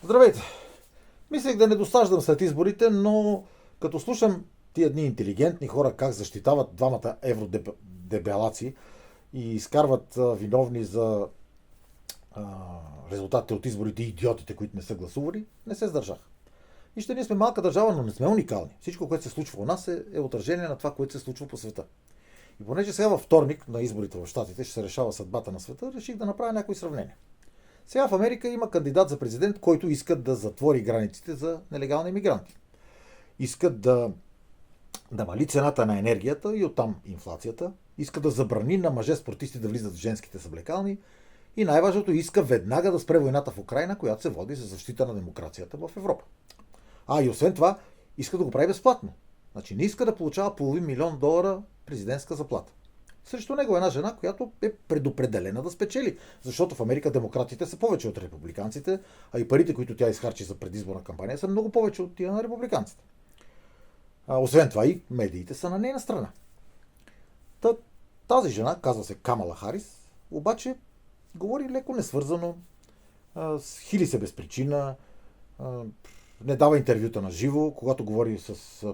Здравейте! Мислех да не досаждам след изборите, но като слушам тия дни интелигентни хора как защитават двамата евродебелаци и изкарват виновни за резултатите от изборите и идиотите, които не са гласували, не се сдържах. Вижте, ние сме малка държава, но не сме уникални. Всичко, което се случва у нас е отражение на това, което се случва по света. И понеже сега във вторник на изборите в Щатите ще се решава съдбата на света, реших да направя някои сравнения. Сега в Америка има кандидат за президент, който иска да затвори границите за нелегални иммигранти. Искат да намали цената на енергията и оттам инфлацията. Иска да забрани на мъже спортисти да влизат в женските съблекални. И най-важното, иска веднага да спре войната в Украйна, която се води за защита на демокрацията в Европа. И освен това, иска да го прави безплатно. Значи не иска да получава $500,000 президентска заплата. Срещу него една жена, която е предопределена да спечели. Защото в Америка демократите са повече от републиканците, а и парите, които тя изхарчи за предизборна кампания, са много повече от тия на републиканците. Освен това и медиите са на нейна страна. Тази жена, казва се Камала Харис, обаче говори леко несвързано, хили се без причина, не дава интервюта на живо, когато говори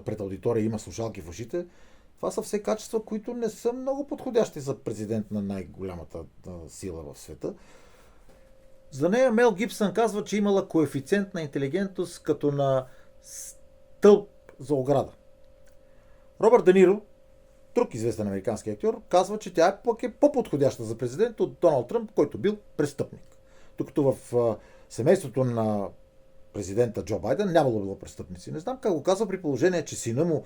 пред аудитория има слушалки в ушите. Това са все качества, които не са много подходящи за президент на най-голямата сила в света. За нея Мел Гибсън казва, че имала коефициент на интелигентност като на стълб за ограда. Робърт Де Ниро, друг известен американски актьор, казва, че тя е по-подходяща за президент от Доналд Тръмп, който бил престъпник. Докато в семейството на президента Джо Байден нямало било престъпници. Не знам как го казва при положение, че сина му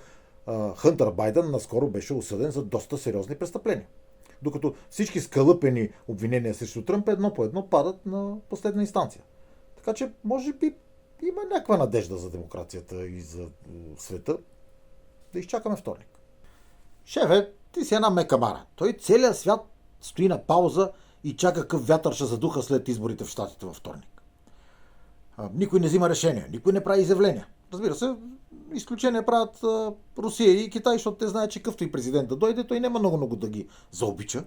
Хънтър Байден наскоро беше осъден за доста сериозни престъпления. Докато всички скалъпени обвинения срещу Тръмп едно по едно падат на последна инстанция. Така че, може би, има някаква надежда за демокрацията и за света. Да изчакаме вторник. Шефе, ти си една мекамара. Той целият свят стои на пауза и чака какъв вятър ще задуха след изборите в Щатите във вторник. Никой не взима решения, никой не прави изявления. Разбира се, изключение правят Русия и Китай, защото те знаят, че какъвто и президент да дойде, той няма много да ги заобича.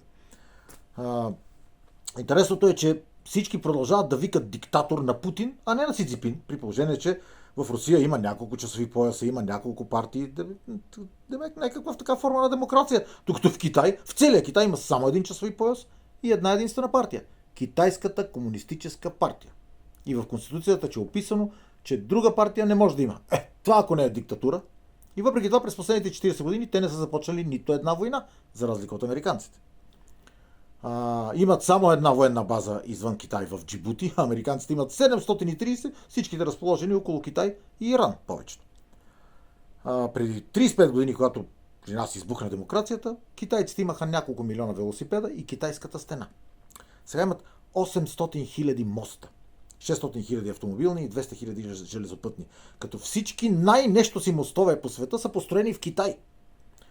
Интересното е, че всички продължават да викат диктатор на Путин, а не на Си Цзинпин, при положение, че в Русия има няколко часови пояса, има няколко партии, някаква така форма на демокрация. Докато в Китай, в целия Китай има само един часови пояс и една единствена партия. Китайската комунистическа партия. И в Конституцията е описано, че друга партия не може да има. Това ако не е диктатура. И въпреки това през последните 40 години те не са започнали нито една война, за разлика от американците. Имат само една военна база извън Китай в Джибути, а американците имат 730, всичките разположени около Китай и Иран повечето. Преди 35 години, когато при нас избухна демокрацията, китайците имаха няколко милиона велосипеда и китайската стена. Сега имат 800 000 моста. 600 000 автомобилни и 200 000 железопътни. Като всички най-нещо си мостове по света са построени в Китай.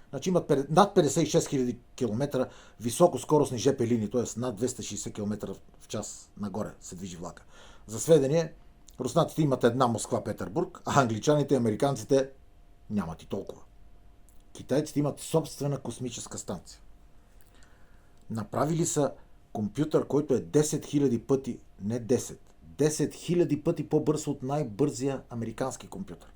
Значи имат над 56 000 км високоскоростни ЖП линии, т.е. над 260 км в час нагоре се движи влака. За сведение, руснаците имат една Москва-Петербург, а англичаните и американците нямат и толкова. Китайците имат собствена космическа станция. Направили са компютър, който е 10 000 пъти, не 10 000 пъти по-бърз от най-бързия американски компютър.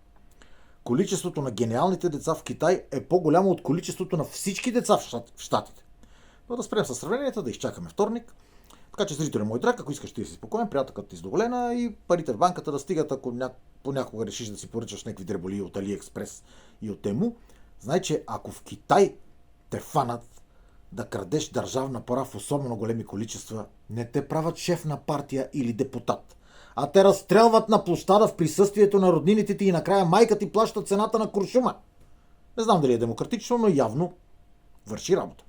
Количеството на гениалните деца в Китай е по-голямо от количеството на всички деца в Щатите. Но да спрем със сравненията, да изчакаме вторник. Така че, зрителя мой драг, ако искаш ти си спокоен, приятелката ти издоволена и парите в банката да стигат, ако понякога решиш да си поръчаш някакви дреболии от Алиекспрес и от Тему, знай, че ако в Китай те фанат да крадеш държавна пара в особено големи количества, не те правят шеф на партия или депутат, а те разстрелват на площада в присъствието на роднините ти и накрая майка ти плаща цената на куршума. Не знам дали е демократично, но явно върши работа.